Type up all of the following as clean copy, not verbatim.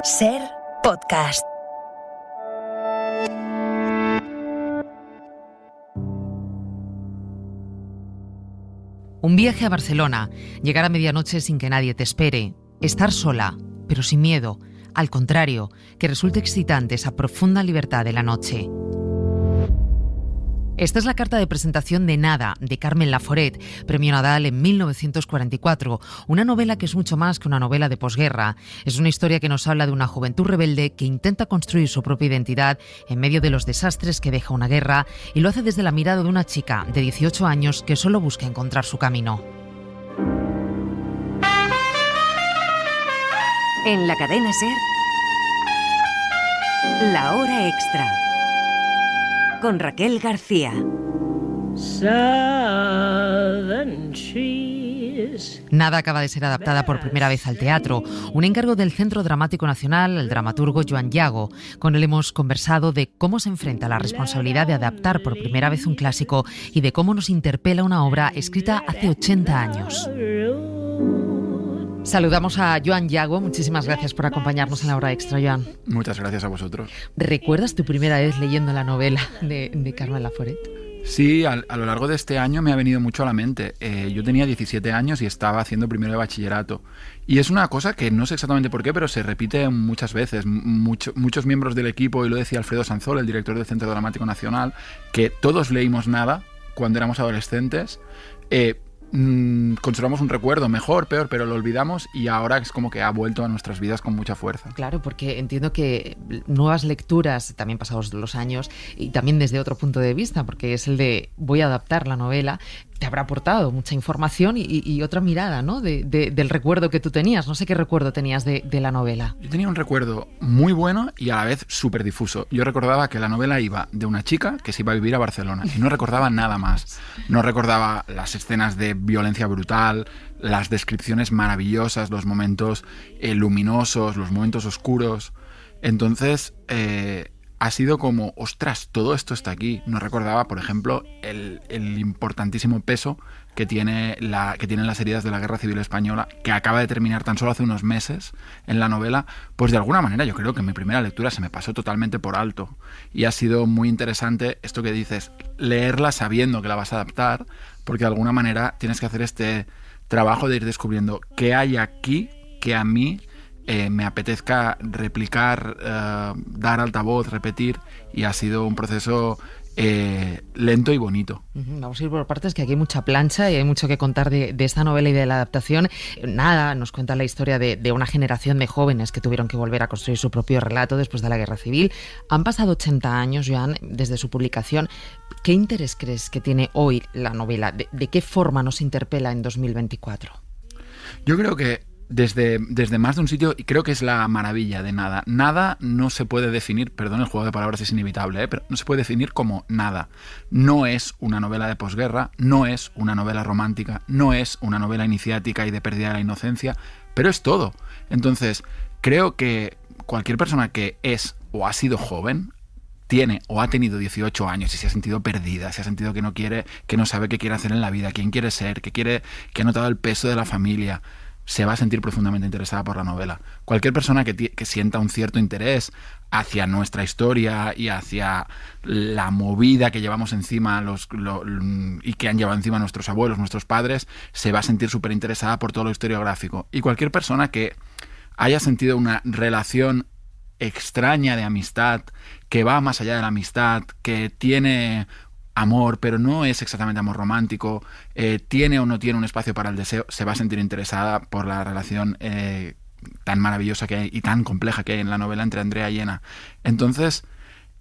Ser podcast. Un viaje a Barcelona, llegar a medianoche sin que nadie te espere, estar sola, pero sin miedo, al contrario, que resulte excitante esa profunda libertad de la noche. Esta es la carta de presentación de Nada, de Carmen Laforet, premio Nadal en 1944, una novela que es mucho más que una novela de posguerra. Es una historia que nos habla de una juventud rebelde que intenta construir su propia identidad en medio de los desastres que deja una guerra, y lo hace desde la mirada de una chica de 18 años que solo busca encontrar su camino. En la cadena SER, La Hora Extra, con Raquel García. Nada acaba de ser adaptada por primera vez al teatro, un encargo del Centro Dramático Nacional al dramaturgo Joan Yago. Con él hemos conversado de cómo se enfrenta la responsabilidad de adaptar por primera vez un clásico y de cómo nos interpela una obra escrita hace 80 años. Saludamos a Joan Yago. Muchísimas gracias por acompañarnos en La Hora Extra, Joan. Muchas gracias a vosotros. ¿Recuerdas tu primera vez leyendo la novela de Carmen Laforet? Sí, a lo largo de este año me ha venido mucho a la mente. Yo tenía 17 años y estaba haciendo primero de bachillerato. Y es una cosa que no sé exactamente por qué, pero se repite muchas veces. Muchos miembros del equipo, y lo decía Alfredo Sanzol, el director del Centro Dramático Nacional, que todos leímos Nada cuando éramos adolescentes. Conservamos un recuerdo, mejor, peor, pero lo olvidamos, y ahora es como que ha vuelto a nuestras vidas con mucha fuerza. Claro, porque entiendo que nuevas lecturas, también pasados los años, y también desde otro punto de vista, porque es el de voy a adaptar la novela, te habrá aportado mucha información y otra mirada, ¿no? Del recuerdo que tú tenías. No sé qué recuerdo tenías de la novela. Yo tenía un recuerdo muy bueno y a la vez súper difuso. Yo recordaba que la novela iba de una chica que se iba a vivir a Barcelona y no recordaba nada más. No recordaba las escenas de violencia brutal, las descripciones maravillosas, los momentos luminosos, los momentos oscuros. Entonces ha sido como, ostras, todo esto está aquí. No recordaba, por ejemplo, el importantísimo peso que tienen las heridas de la Guerra Civil Española, que acaba de terminar tan solo hace unos meses en la novela. Pues de alguna manera yo creo que en mi primera lectura se me pasó totalmente por alto. Y ha sido muy interesante esto que dices, leerla sabiendo que la vas a adaptar, porque de alguna manera tienes que hacer este trabajo de ir descubriendo qué hay aquí que a mí me apetezca replicar, dar altavoz, repetir, y ha sido un proceso lento y bonito. Vamos a ir por partes, que aquí hay mucha plancha y hay mucho que contar de esta novela y de la adaptación. Nada, nos cuenta la historia de una generación de jóvenes que tuvieron que volver a construir su propio relato después de la Guerra Civil. Han pasado 80 años, Joan, desde su publicación. ¿Qué interés crees que tiene hoy la novela? ¿De qué forma nos interpela en 2024? Yo creo que desde más de un sitio, y creo que es la maravilla de Nada. Nada no se puede definir, perdón, el juego de palabras es inevitable, pero no se puede definir como nada. No es una novela de posguerra, no es una novela romántica, no es una novela iniciática y de pérdida de la inocencia, pero es todo. Entonces, creo que cualquier persona que es o ha sido joven, tiene o ha tenido 18 años y se ha sentido perdida, se ha sentido que no quiere, que no sabe qué quiere hacer en la vida, quién quiere ser, que ha notado el peso de la familia, se va a sentir profundamente interesada por la novela. Cualquier persona que sienta un cierto interés hacia nuestra historia y hacia la movida que llevamos encima y que han llevado encima nuestros abuelos, nuestros padres, se va a sentir súper interesada por todo lo historiográfico. Y cualquier persona que haya sentido una relación extraña de amistad, que va más allá de la amistad, que tiene amor, pero no es exactamente amor romántico, tiene o no tiene un espacio para el deseo, se va a sentir interesada por la relación tan maravillosa que hay y tan compleja que hay en la novela entre Andrea y Ena. Entonces,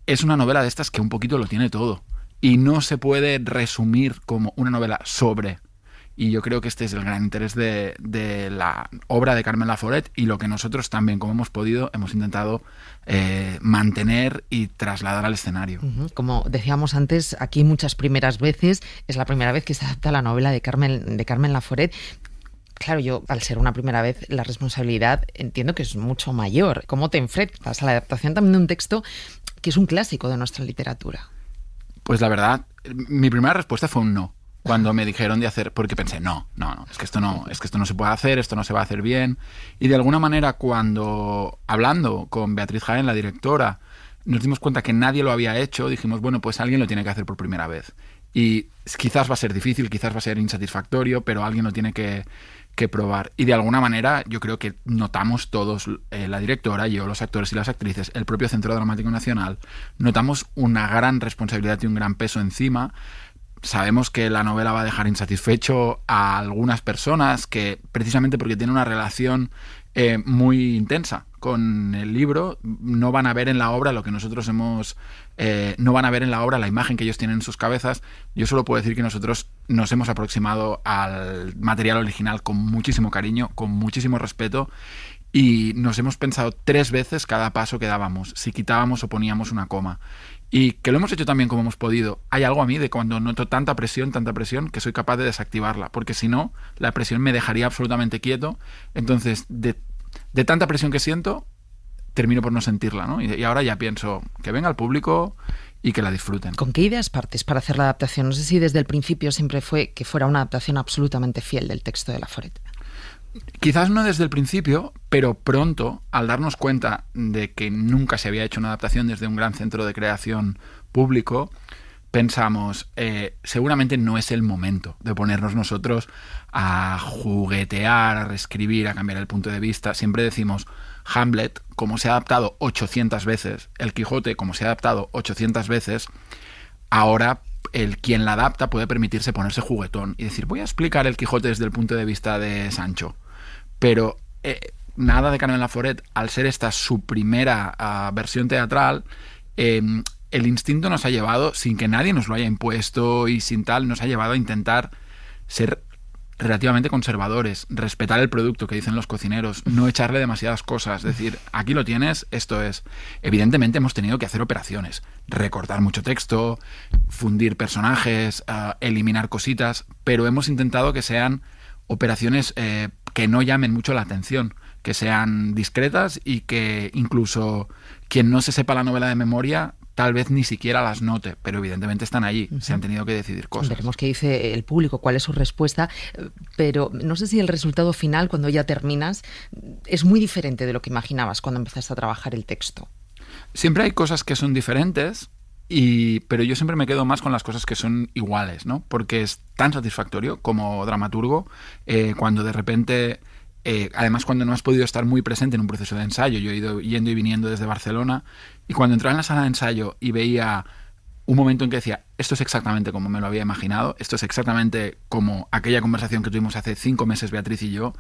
es una novela de estas que un poquito lo tiene todo y no se puede resumir como una novela sobre. Y yo creo que este es el gran interés de la obra de Carmen Laforet, y lo que nosotros también, como hemos podido, hemos intentado mantener y trasladar al escenario. Como decíamos antes, aquí muchas primeras veces. Es la primera vez que se adapta la novela de Carmen Laforet. Claro, yo, al ser una primera vez, la responsabilidad entiendo que es mucho mayor. ¿Cómo te enfrentas a la adaptación también de un texto que es un clásico de nuestra literatura? Pues la verdad, mi primera respuesta fue un no. cuando me dijeron de hacer, porque pensé, no, es que esto no se puede hacer, esto no se va a hacer bien. Y de alguna manera, cuando hablando con Beatriz Jaén, la directora, nos dimos cuenta que nadie lo había hecho, dijimos, bueno, pues alguien lo tiene que hacer por primera vez. Y quizás va a ser difícil, quizás va a ser insatisfactorio, pero alguien lo tiene que probar. Y de alguna manera yo creo que notamos todos, la directora, yo, los actores y las actrices, el propio Centro Dramático Nacional, notamos una gran responsabilidad y un gran peso encima. Sabemos que la novela va a dejar insatisfecho a algunas personas que, precisamente porque tiene una relación muy intensa con el libro, no van a ver en la obra lo que nosotros hemos... no van a ver en la obra la imagen que ellos tienen en sus cabezas. Yo solo puedo decir que nosotros nos hemos aproximado al material original con muchísimo cariño, con muchísimo respeto, y nos hemos pensado 3 veces cada paso que dábamos, si quitábamos o poníamos una coma. Y que lo hemos hecho también como hemos podido. Hay algo a mí de cuando noto tanta presión, que soy capaz de desactivarla, porque si no, la presión me dejaría absolutamente quieto. Entonces, de tanta presión que siento, termino por no sentirla, ¿no? Y ahora ya pienso que venga el público y que la disfruten. ¿Con qué ideas partes para hacer la adaptación? No sé si desde el principio siempre fue que fuera una adaptación absolutamente fiel del texto de Laforet. Quizás no desde el principio, pero pronto, al darnos cuenta de que nunca se había hecho una adaptación desde un gran centro de creación público, pensamos, seguramente no es el momento de ponernos nosotros a juguetear, a reescribir, a cambiar el punto de vista. Siempre decimos, Hamlet, como se ha adaptado 800 veces, El Quijote, como se ha adaptado 800 veces, ahora quien la adapta puede permitirse ponerse juguetón y decir, voy a explicar El Quijote desde el punto de vista de Sancho. Pero nada de Carmen Laforet, al ser esta su primera versión teatral, el instinto nos ha llevado, sin que nadie nos lo haya impuesto y sin tal, nos ha llevado a intentar ser relativamente conservadores, respetar el producto que dicen los cocineros, no echarle demasiadas cosas, decir, aquí lo tienes, esto es. Evidentemente hemos tenido que hacer operaciones, recortar mucho texto, fundir personajes, eliminar cositas, pero hemos intentado que sean operaciones que no llamen mucho la atención, que sean discretas y que incluso quien no se sepa la novela de memoria tal vez ni siquiera las note, pero evidentemente están allí, se han tenido que decidir cosas. Veremos qué dice el público, cuál es su respuesta, pero no sé si el resultado final, cuando ya terminas, es muy diferente de lo que imaginabas cuando empezaste a trabajar el texto. Siempre hay cosas que son diferentes, pero yo siempre me quedo más con las cosas que son iguales, ¿no? Porque es tan satisfactorio como dramaturgo cuando de repente... además, cuando no has podido estar muy presente en un proceso de ensayo, yo he ido yendo y viniendo desde Barcelona, y cuando entraba en la sala de ensayo y veía un momento en que decía, esto es exactamente como me lo había imaginado, esto es exactamente como aquella conversación que tuvimos hace 5 meses Beatriz y yo,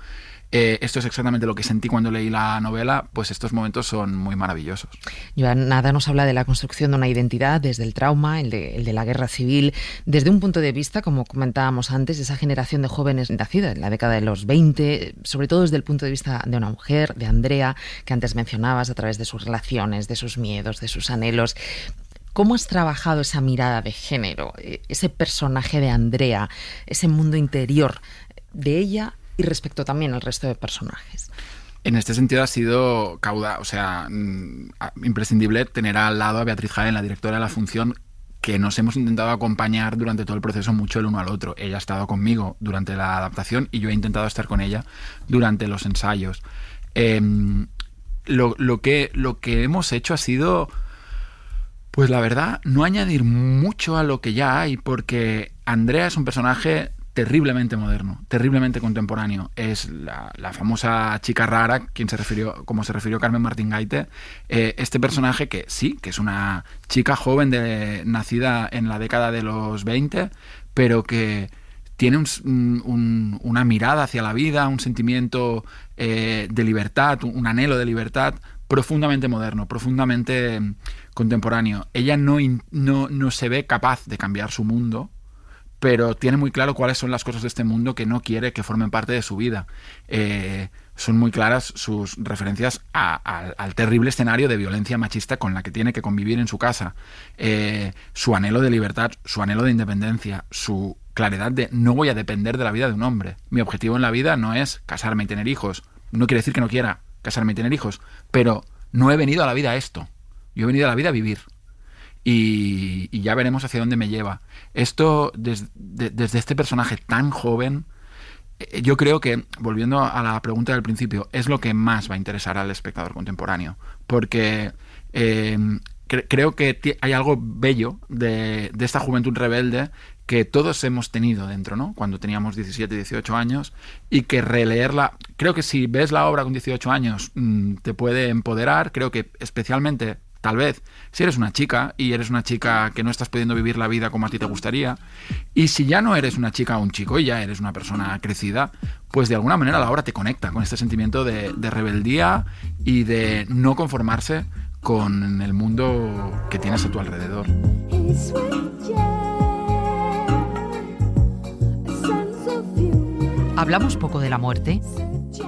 esto es exactamente lo que sentí cuando leí la novela, pues estos momentos son muy maravillosos. Joan Nada nos habla de la construcción de una identidad desde el trauma, el de la guerra civil, desde un punto de vista, como comentábamos antes, esa generación de jóvenes nacida en la década de los 20, sobre todo desde el punto de vista de una mujer, de Andrea, que antes mencionabas, a través de sus relaciones, de sus miedos, de sus anhelos. ¿Cómo has trabajado esa mirada de género, ese personaje de Andrea, ese mundo interior de ella y respecto también al resto de personajes? En este sentido ha sido imprescindible tener al lado a Beatriz Jaén, la directora de la función, que nos hemos intentado acompañar durante todo el proceso mucho el uno al otro. Ella ha estado conmigo durante la adaptación y yo he intentado estar con ella durante los ensayos. Lo que hemos hecho ha sido... Pues la verdad, no añadir mucho a lo que ya hay, porque Andrea es un personaje terriblemente moderno, terriblemente contemporáneo. Es la famosa chica rara, como se refirió Carmen Martín Gaite. Este personaje que sí, que es una chica joven nacida en la década de los 20, pero que tiene una mirada hacia la vida, un sentimiento de libertad, un anhelo de libertad profundamente moderno, profundamente contemporáneo. Ella no se ve capaz de cambiar su mundo, pero tiene muy claro cuáles son las cosas de este mundo que no quiere que formen parte de su vida. Son muy claras sus referencias al terrible escenario de violencia machista con la que tiene que convivir en su casa. Su anhelo de libertad, su anhelo de independencia, su claridad de no voy a depender de la vida de un hombre. Mi objetivo en la vida no es casarme y tener hijos. No quiere decir que no quiera casarme y tener hijos, pero no he venido a la vida a esto. Yo he venido a la vida a vivir. y ya veremos hacia dónde me lleva. Esto, desde este personaje tan joven, yo creo que, volviendo a la pregunta del principio, es lo que más va a interesar al espectador contemporáneo, porque creo que hay algo bello de esta juventud rebelde que todos hemos tenido dentro, ¿no? Cuando teníamos 17, 18 años, y que releerla, creo que si ves la obra con 18 años te puede empoderar. Creo que especialmente, tal vez, si eres una chica y eres una chica que no estás pudiendo vivir la vida como a ti te gustaría, y si ya no eres una chica o un chico y ya eres una persona crecida, pues de alguna manera la obra te conecta con este sentimiento de rebeldía y de no conformarse con el mundo que tienes a tu alrededor. ¿Hablamos poco de la muerte?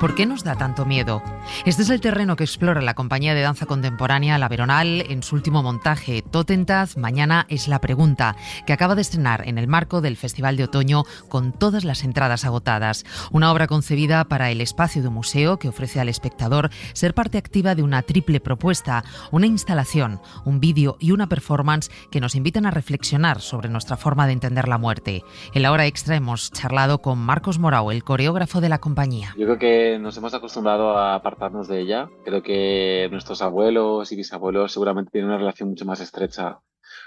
¿Por qué nos da tanto miedo? Este es el terreno que explora la compañía de danza contemporánea La Veronal en su último montaje, Totentanz, Mañana es la pregunta, que acaba de estrenar en el marco del Festival de Otoño con todas las entradas agotadas. Una obra concebida para el espacio de un museo que ofrece al espectador ser parte activa de una triple propuesta, una instalación, un vídeo y una performance que nos invitan a reflexionar sobre nuestra forma de entender la muerte. En la hora extra hemos charlado con Marcos Morau, el coreógrafo de la compañía. Yo creo que nos hemos acostumbrado a apartarnos de ella. Creo que nuestros abuelos y bisabuelos seguramente tienen una relación mucho más estrecha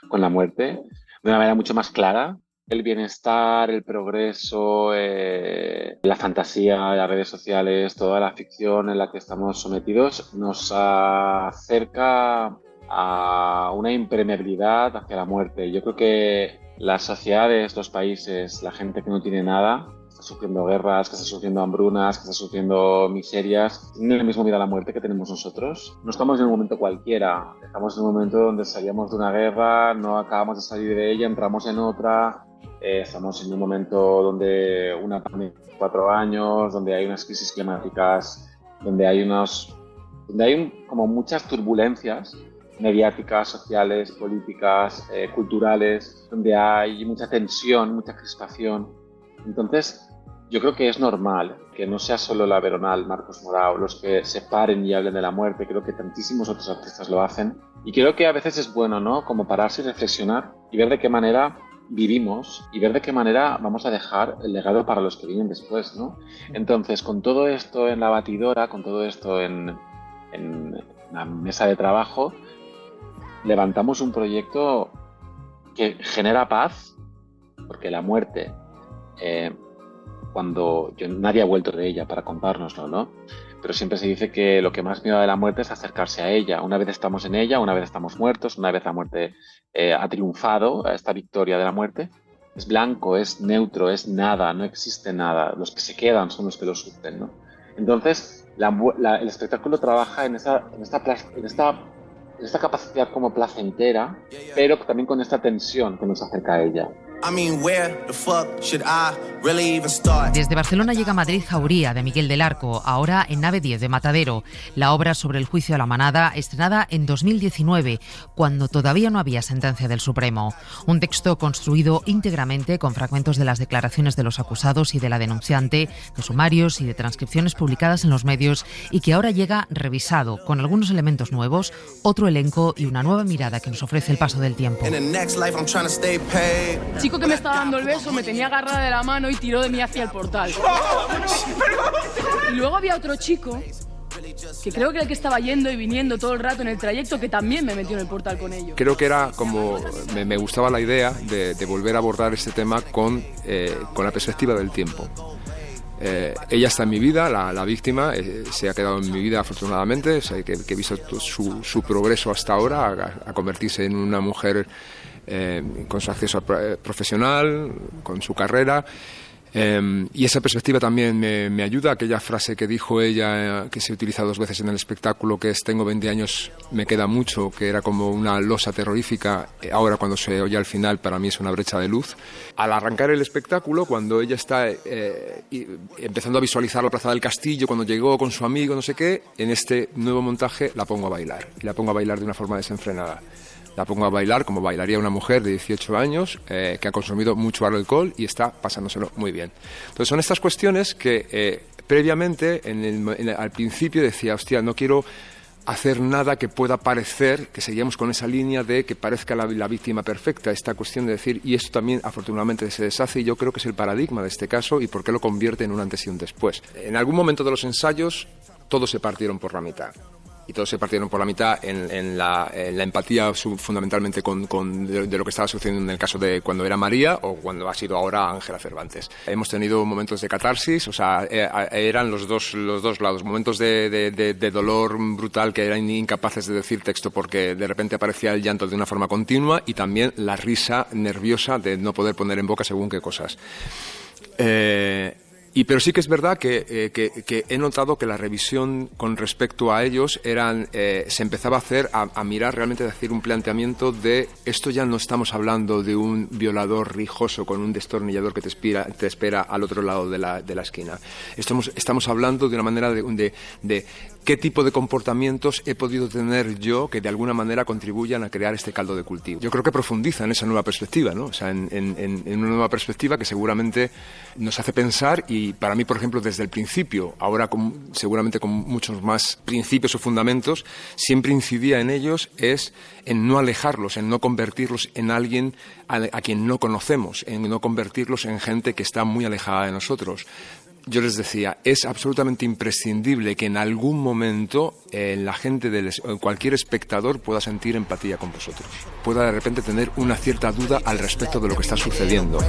con la muerte, de una manera mucho más clara. El bienestar, el progreso, la fantasía, las redes sociales, toda la ficción en la que estamos sometidos nos acerca a una impermeabilidad hacia la muerte. Yo creo que las sociedades, los países, la gente que no tiene nada, está sufriendo guerras, que está sufriendo hambrunas, que está sufriendo miserias, tienen el mismo miedo a la muerte que tenemos nosotros. No estamos en un momento cualquiera, estamos en un momento donde salíamos de una guerra, no acabamos de salir de ella, entramos en otra, estamos en un momento donde una pandemia de 4 años, donde hay unas crisis climáticas, donde hay como muchas turbulencias mediáticas, sociales, políticas, culturales, donde hay mucha tensión, mucha crispación. Entonces, yo creo que es normal que no sea solo La Veronal, Marcos Morau, los que se paren y hablen de la muerte. Creo que tantísimos otros artistas lo hacen. Y creo que a veces es bueno, ¿no? Como pararse y reflexionar y ver de qué manera vivimos y ver de qué manera vamos a dejar el legado para los que vienen después, ¿no? Entonces, con todo esto en la batidora, con todo esto en la mesa de trabajo, levantamos un proyecto que genera paz, porque la muerte, nadie ha vuelto de ella para contárnoslo, ¿no? Pero siempre se dice que lo que más miedo de la muerte es acercarse a ella. Una vez estamos en ella, una vez estamos muertos, una vez la muerte ha triunfado, esta victoria de la muerte. Es blanco, es neutro, es nada, no existe nada. Los que se quedan son los que lo sufren, ¿no? Entonces, el espectáculo trabaja en esta capacidad como placentera, pero también con esta tensión que nos acerca a ella. Desde Barcelona llega Madrid Jauría, de Miguel del Arco, ahora en Nave 10 de Matadero, la obra sobre el juicio a la manada, estrenada en 2019, cuando todavía no había sentencia del Supremo. Un texto construido íntegramente con fragmentos de las declaraciones de los acusados y de la denunciante, de sumarios y de transcripciones publicadas en los medios, y que ahora llega revisado, con algunos elementos nuevos, otro elenco y una nueva mirada que nos ofrece el paso del tiempo. El chico que me estaba dando el beso me tenía agarrada de la mano y tiró de mí hacia el portal. Y luego había otro chico, que creo que era el que estaba yendo y viniendo todo el rato en el trayecto, que también me metió en el portal con ellos. Creo que era como... Me gustaba la idea de volver a abordar este tema con la perspectiva del tiempo. Ella está en mi vida, la víctima, se ha quedado en mi vida afortunadamente, o sea, que he visto su progreso hasta ahora, a convertirse en una mujer con su acceso profesional, con su carrera. Y esa perspectiva también me ayuda. Aquella frase que dijo ella, que se utiliza 2 veces en el espectáculo, que es "tengo 20 años, me queda mucho", que era como una losa terrorífica. Ahora, cuando se oye al final, para mí es una brecha de luz. Al arrancar el espectáculo, cuando ella está empezando a visualizar la Plaza del Castillo, cuando llegó con su amigo, no sé qué, en este nuevo montaje la pongo a bailar. Y la pongo a bailar de una forma desenfrenada. La pongo a bailar como bailaría una mujer de 18 años que ha consumido mucho alcohol y está pasándoselo muy bien. Entonces son estas cuestiones que previamente, al principio decía, hostia, no quiero hacer nada que pueda parecer, que seguimos con esa línea de que parezca la víctima perfecta, esta cuestión de decir, y esto también afortunadamente se deshace, y yo creo que es el paradigma de este caso y por qué lo convierte en un antes y un después. En algún momento de los ensayos todos se partieron por la mitad. Y todos se partieron por la mitad en la empatía fundamentalmente de lo que estaba sucediendo en el caso de cuando era María o cuando ha sido ahora Ángela Cervantes. Hemos tenido momentos de catarsis, o sea, eran los dos lados, momentos de dolor brutal que eran incapaces de decir texto porque de repente aparecía el llanto de una forma continua y también la risa nerviosa de no poder poner en boca según qué cosas. Pero sí que es verdad que he notado que la revisión con respecto a ellos se empezaba a hacer, a mirar realmente, a hacer un planteamiento de esto ya no estamos hablando de un violador rijoso con un destornillador que te espera al otro lado de la esquina. Estamos hablando de una manera de qué tipo de comportamientos he podido tener yo que de alguna manera contribuyan a crear este caldo de cultivo. Yo creo que profundiza en esa nueva perspectiva, ¿no? O sea, en una nueva perspectiva que seguramente nos hace pensar y para mí, por ejemplo, desde el principio, ahora seguramente con muchos más principios o fundamentos, siempre incidía en ellos es en no alejarlos, en no convertirlos en alguien a quien no conocemos, en no convertirlos en gente que está muy alejada de nosotros. Yo les decía, es absolutamente imprescindible que en algún momento la gente, cualquier espectador pueda sentir empatía con vosotros, pueda de repente tener una cierta duda al respecto de lo que está sucediendo.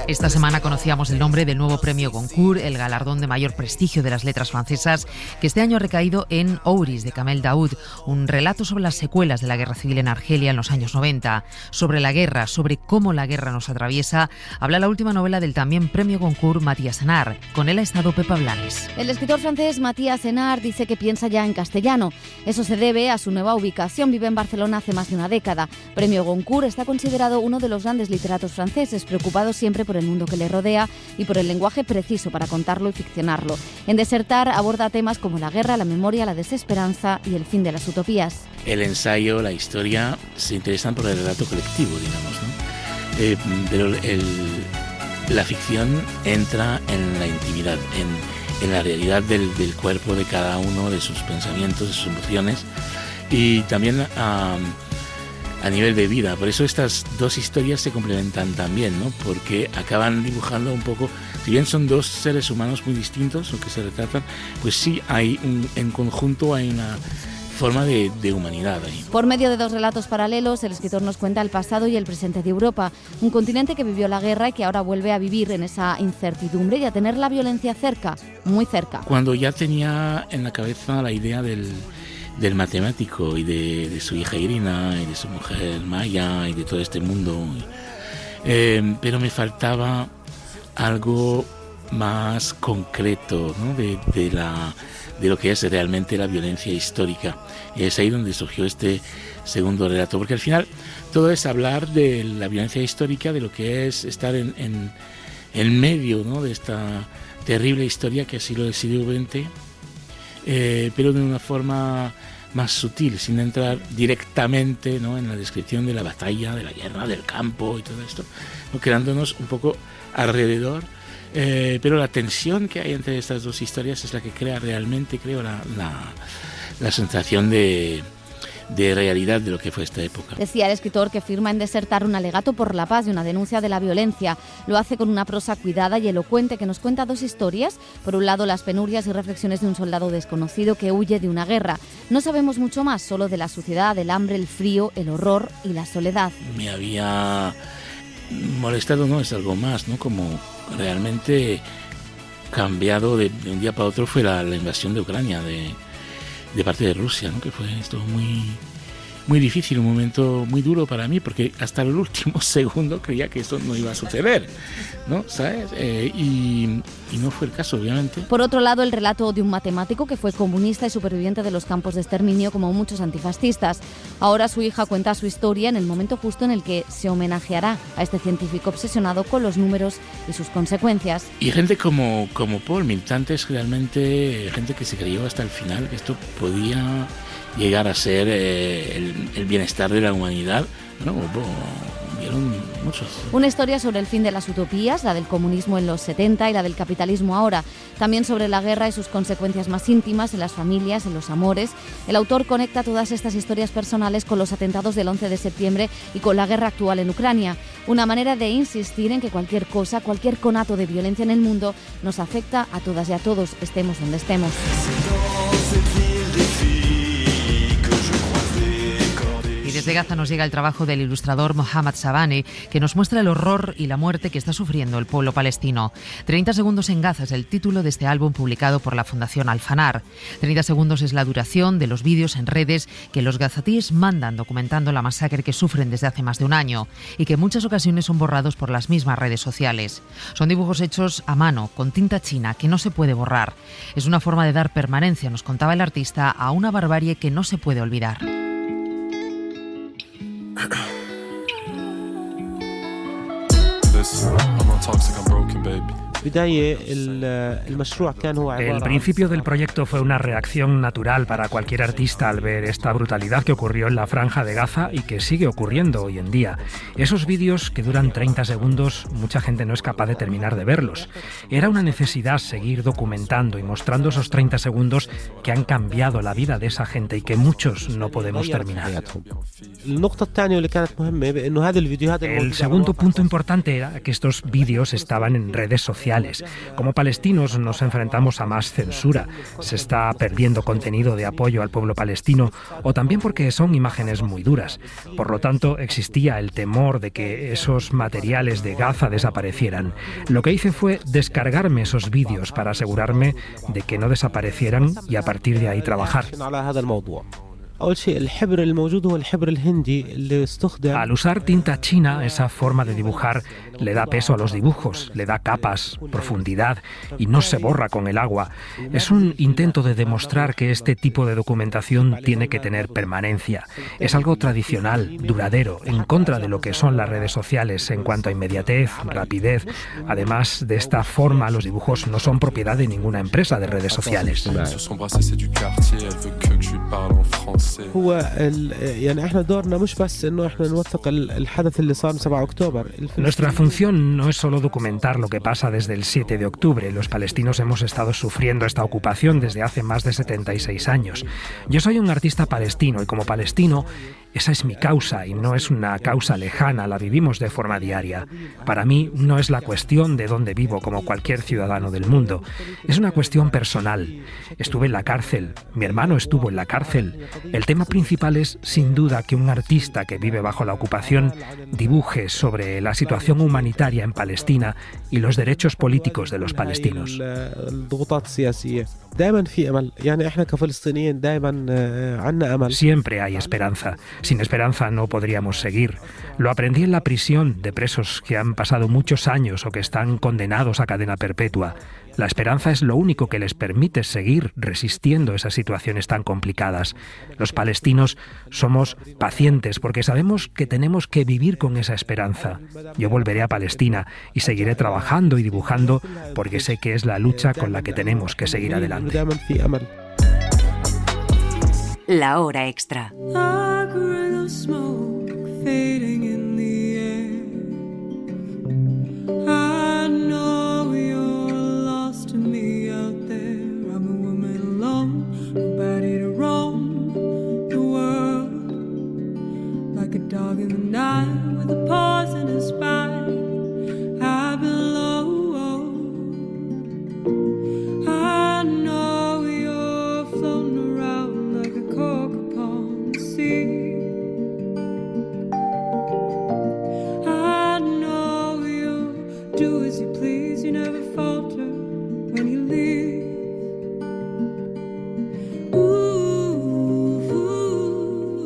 Esta semana conocíamos el nombre del nuevo premio Goncourt, el galardón de mayor prestigio de las letras francesas, que este año ha recaído en Ouris, de Kamel Daoud, un relato sobre las secuelas de la guerra civil en Argelia en los años 90. Sobre la guerra, sobre cómo la guerra nos atraviesa, habla la última novela del también premio Goncourt, Matías Senard. Con él ha estado Pepa Blanes. El escritor francés Matías Senard dice que piensa ya en castellano. Eso se debe a su nueva ubicación. Vive en Barcelona hace más de una década. Premio Goncourt, está considerado uno de los grandes literatos franceses, preocupado siempre por el mundo que le rodea y por el lenguaje preciso para contarlo y ficcionarlo. En Desertar aborda temas como la guerra, la memoria, la desesperanza y el fin de las utopías. El ensayo, la historia, se interesan por el relato colectivo, digamos, ¿no? Pero la ficción entra en la intimidad, en la realidad del cuerpo de cada uno, de sus pensamientos, de sus emociones y también a nivel de vida. Por eso estas dos historias se complementan también, ¿no? Porque acaban dibujando un poco, si bien son dos seres humanos muy distintos, lo que se retratan, pues sí hay en conjunto hay una forma de humanidad ahí. Por medio de dos relatos paralelos, el escritor nos cuenta el pasado y el presente de Europa, un continente que vivió la guerra y que ahora vuelve a vivir en esa incertidumbre y a tener la violencia cerca, muy cerca. Cuando ya tenía en la cabeza la idea del matemático y de su hija Irina y de su mujer Maya y de todo este mundo, pero me faltaba algo más concreto, ¿no? de lo que es realmente la violencia histórica. Y es ahí donde surgió este segundo relato, porque al final todo es hablar de la violencia histórica, de lo que es estar en medio, ¿no? de esta terrible historia que ha sido el siglo XX, pero de una forma más sutil, sin entrar directamente, ¿no? en la descripción de la batalla, de la guerra, del campo y todo esto, ¿no? Quedándonos un poco alrededor. Pero la tensión que hay entre estas dos historias es la que crea realmente, creo, la sensación de realidad de lo que fue esta época. Decía el escritor que firma en Desertar un alegato por la paz y una denuncia de la violencia. Lo hace con una prosa cuidada y elocuente que nos cuenta dos historias. Por un lado, las penurias y reflexiones de un soldado desconocido que huye de una guerra. No sabemos mucho más, solo de la suciedad, el hambre, el frío, el horror y la soledad. Me había molestado, no es algo más, ¿no? Como realmente cambiado de un día para otro fue la invasión de Ucrania de parte de Rusia, ¿no? Que fue esto muy difícil, un momento muy duro para mí, porque hasta el último segundo creía que esto no iba a suceder, ¿no? ¿Sabes? Y no fue el caso, obviamente. Por otro lado, el relato de un matemático que fue comunista y superviviente de los campos de exterminio, como muchos antifascistas. Ahora su hija cuenta su historia en el momento justo en el que se homenajeará a este científico obsesionado con los números y sus consecuencias. Y gente como Paul, militantes realmente, gente que se creyó hasta el final que esto podía llegar a ser el bienestar de la humanidad. Bueno, hubo hubieron muchos. Una historia sobre el fin de las utopías, la del comunismo en los 70 y la del capitalismo ahora. También sobre la guerra y sus consecuencias más íntimas en las familias, en los amores. El autor conecta todas estas historias personales con los atentados del 11 de septiembre y con la guerra actual en Ucrania. Una manera de insistir en que cualquier cosa, cualquier conato de violencia en el mundo nos afecta a todas y a todos, estemos donde estemos. Desde Gaza nos llega el trabajo del ilustrador Mohammad Shabani, que nos muestra el horror y la muerte que está sufriendo el pueblo palestino. 30 segundos en Gaza es el título de este álbum publicado por la Fundación Al-Fanar. 30 segundos es la duración de los vídeos en redes que los gazatíes mandan documentando la masacre que sufren desde hace más de un año y que en muchas ocasiones son borrados por las mismas redes sociales. Son dibujos hechos a mano, con tinta china, que no se puede borrar. Es una forma de dar permanencia, nos contaba el artista, a una barbarie que no se puede olvidar. El principio del proyecto fue una reacción natural para cualquier artista al ver esta brutalidad que ocurrió en la Franja de Gaza y que sigue ocurriendo hoy en día. Esos vídeos que duran 30 segundos, mucha gente no es capaz de terminar de verlos. Era una necesidad seguir documentando y mostrando esos 30 segundos que han cambiado la vida de esa gente y que muchos no podemos terminar. El segundo punto importante era que estos vídeos estaban en redes sociales. Como palestinos nos enfrentamos a más censura. Se está perdiendo contenido de apoyo al pueblo palestino o también porque son imágenes muy duras. Por lo tanto, existía el temor de que esos materiales de Gaza desaparecieran. Lo que hice fue descargarme esos vídeos para asegurarme de que no desaparecieran y a partir de ahí trabajar. Al usar tinta china, esa forma de dibujar le da peso a los dibujos, le da capas, profundidad y no se borra con el agua. Es un intento de demostrar que este tipo de documentación tiene que tener permanencia. Es algo tradicional, duradero, en contra de lo que son las redes sociales en cuanto a inmediatez, rapidez. Además, de esta forma, los dibujos no son propiedad de ninguna empresa de redes sociales. Nuestra función no es solo documentar lo que pasa desde el 7 de octubre. Los palestinos hemos estado sufriendo esta ocupación desde hace más de 76 años. Yo soy un artista palestino y como palestino esa es mi causa y no es una causa lejana, la vivimos de forma diaria. Para mí no es la cuestión de dónde vivo como cualquier ciudadano del mundo, es una cuestión personal. Estuve en la cárcel, mi hermano estuvo en la cárcel. El tema principal es, sin duda, que un artista que vive bajo la ocupación dibuje sobre la situación humanitaria en Palestina y los derechos políticos de los palestinos. Siempre hay esperanza. Sin esperanza no podríamos seguir. Lo aprendí en la prisión de presos que han pasado muchos años o que están condenados a cadena perpetua. La esperanza es lo único que les permite seguir resistiendo esas situaciones tan complicadas. Los palestinos somos pacientes porque sabemos que tenemos que vivir con esa esperanza. Yo volveré a Palestina y seguiré trabajando y dibujando porque sé que es la lucha con la que tenemos que seguir adelante. La hora extra.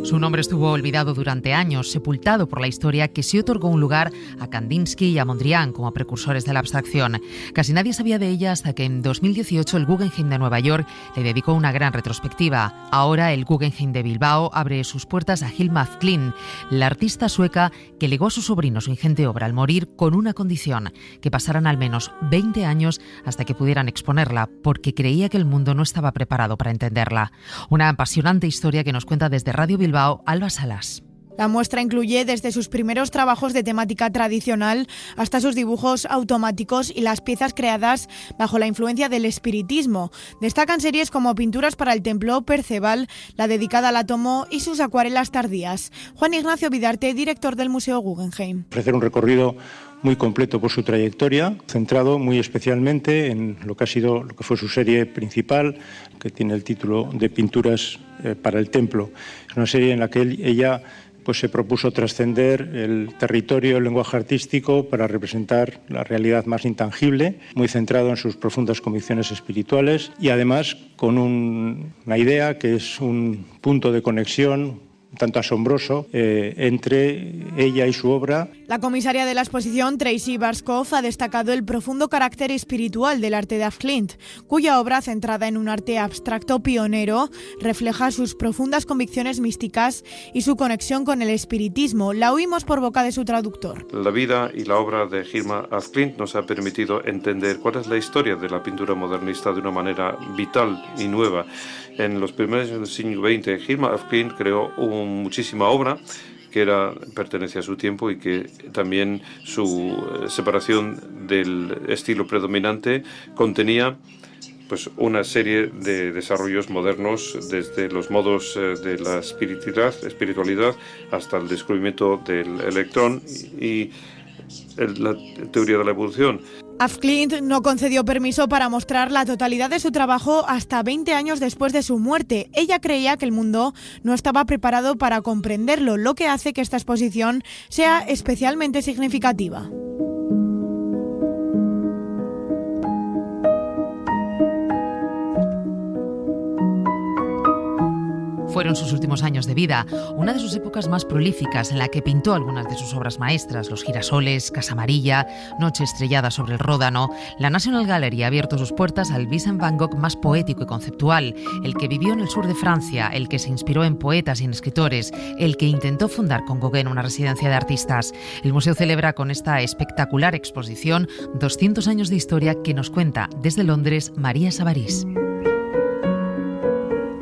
Su nombre estuvo olvidado durante años, sepultado por la historia que sí otorgó un lugar a Kandinsky y a Mondrian como precursores de la abstracción. Casi nadie sabía de ella hasta que en 2018 el Guggenheim de Nueva York le dedicó una gran retrospectiva. Ahora el Guggenheim de Bilbao abre sus puertas a Hilma af Klint, la artista sueca que legó a su sobrino su ingente obra al morir con una condición, que pasaran al menos 20 años hasta que pudieran exponerla, porque creía que el mundo no estaba preparado para entenderla. Una apasionante historia que nos cuenta desde Radio Bilbao Alba Salas. La muestra incluye desde sus primeros trabajos de temática tradicional hasta sus dibujos automáticos y las piezas creadas bajo la influencia del espiritismo. Destacan series como Pinturas para el Templo, Perceval, la dedicada al átomo y sus acuarelas tardías. Juan Ignacio Vidarte, director del Museo Guggenheim. Ofrecer un recorrido muy completo por su trayectoria, centrado muy especialmente en lo que fue su serie principal, que tiene el título de Pinturas para el Templo. Es una serie en la que ella se propuso trascender el territorio, el lenguaje artístico para representar la realidad más intangible, muy centrado en sus profundas convicciones espirituales y además con una idea que es un punto de conexión tanto asombroso entre ella y su obra. La comisaria de la exposición, Tracy Barskov, ha destacado el profundo carácter espiritual del arte de Af Klint, cuya obra, centrada en un arte abstracto pionero, refleja sus profundas convicciones místicas y su conexión con el espiritismo. La oímos por boca de su traductor. La vida y la obra de Hilma af Klint nos ha permitido entender cuál es la historia de la pintura modernista de una manera vital y nueva. En los primeros años del siglo XX, Hilma af Klint creó muchísima obra que pertenecía a su tiempo y que también su separación del estilo predominante contenía una serie de desarrollos modernos, desde los modos de la espiritualidad hasta el descubrimiento del electrón y la teoría de la evolución. Af Klint no concedió permiso para mostrar la totalidad de su trabajo hasta 20 años después de su muerte. Ella creía que el mundo no estaba preparado para comprenderlo, lo que hace que esta exposición sea especialmente significativa. Fueron sus últimos años de vida, una de sus épocas más prolíficas en la que pintó algunas de sus obras maestras, Los girasoles, Casa Amarilla, Noche estrellada sobre el Ródano. La National Gallery ha abierto sus puertas al Vincent Van Gogh más poético y conceptual, el que vivió en el sur de Francia, el que se inspiró en poetas y en escritores, el que intentó fundar con Gauguin una residencia de artistas. El museo celebra con esta espectacular exposición 200 años de historia que nos cuenta desde Londres María Sabarís.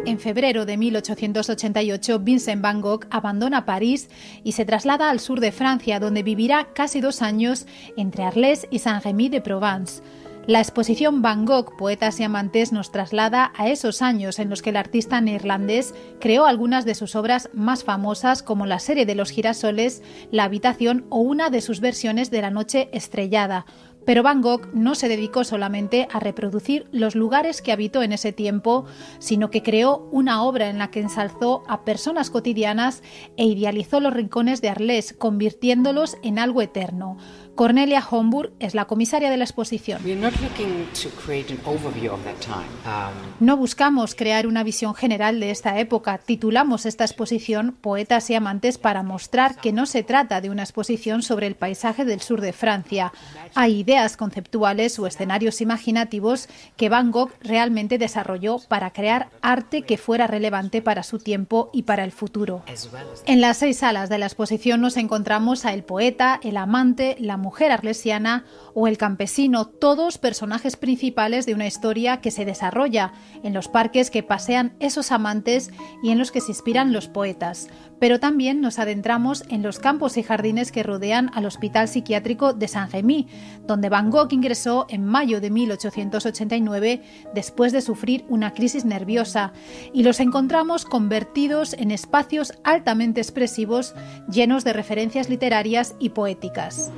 En febrero de 1888, Vincent Van Gogh abandona París y se traslada al sur de Francia, donde vivirá casi 2 años entre Arles y Saint-Rémy-de-Provence. La exposición Van Gogh, Poetas y Amantes nos traslada a esos años en los que el artista neerlandés creó algunas de sus obras más famosas, como la serie de los girasoles, La habitación o una de sus versiones de La noche estrellada. Pero Van Gogh no se dedicó solamente a reproducir los lugares que habitó en ese tiempo, sino que creó una obra en la que ensalzó a personas cotidianas e idealizó los rincones de Arles, convirtiéndolos en algo eterno. Cornelia Homburg es la comisaria de la exposición. No buscamos crear una visión general de esta época. Titulamos esta exposición Poetas y Amantes para mostrar que no se trata de una exposición sobre el paisaje del sur de Francia. Hay ideas conceptuales o escenarios imaginativos que Van Gogh realmente desarrolló para crear arte que fuera relevante para su tiempo y para el futuro. En las 6 salas de la exposición nos encontramos a el poeta, el amante, la mujer arlesiana o el campesino, todos personajes principales de una historia que se desarrolla en los parques que pasean esos amantes y en los que se inspiran los poetas. Pero también nos adentramos en los campos y jardines que rodean al Hospital Psiquiátrico de Saint-Rémy, donde Van Gogh ingresó en mayo de 1889 después de sufrir una crisis nerviosa, y los encontramos convertidos en espacios altamente expresivos llenos de referencias literarias y poéticas.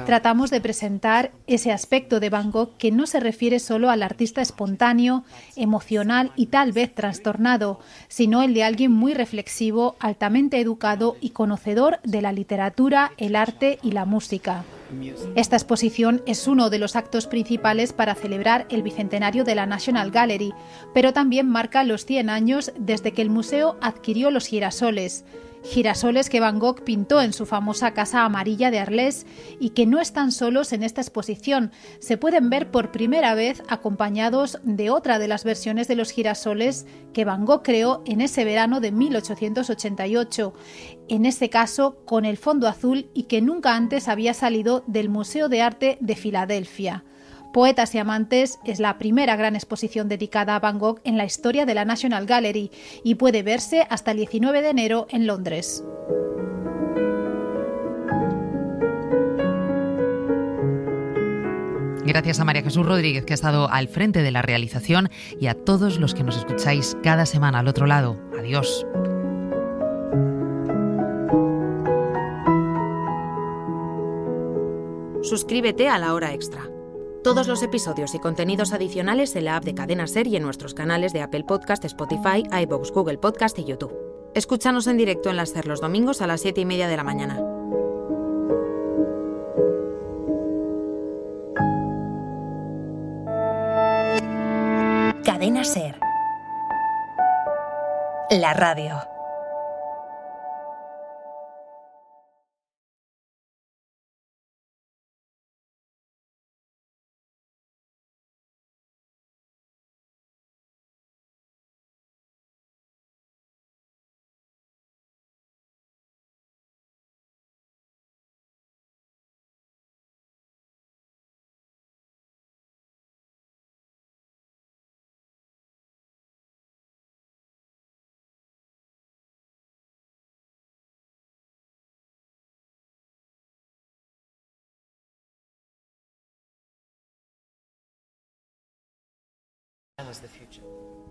Tratamos de presentar ese aspecto de Van Gogh que no se refiere solo al artista espontáneo, emocional y tal vez trastornado, sino el de alguien muy reflexivo, altamente educado y conocedor de la literatura, el arte y la música. Esta exposición es uno de los actos principales para celebrar el bicentenario de la National Gallery, pero también marca los 100 años desde que el museo adquirió los girasoles. Girasoles que Van Gogh pintó en su famosa Casa Amarilla de Arles y que no están solos en esta exposición. Se pueden ver por primera vez acompañados de otra de las versiones de los girasoles que Van Gogh creó en ese verano de 1888, en este caso con el fondo azul y que nunca antes había salido del Museo de Arte de Filadelfia. Poetas y amantes es la primera gran exposición dedicada a Van Gogh en la historia de la National Gallery y puede verse hasta el 19 de enero en Londres. Gracias a María Jesús Rodríguez, que ha estado al frente de la realización, y a todos los que nos escucháis cada semana al otro lado. Adiós. Suscríbete a La Hora Extra. Todos los episodios y contenidos adicionales en la app de Cadena SER y en nuestros canales de Apple Podcast, Spotify, iVoox, Google Podcast y YouTube. Escúchanos en directo en la SER los domingos a las 7:30 de la mañana. Cadena SER. La radio. The future.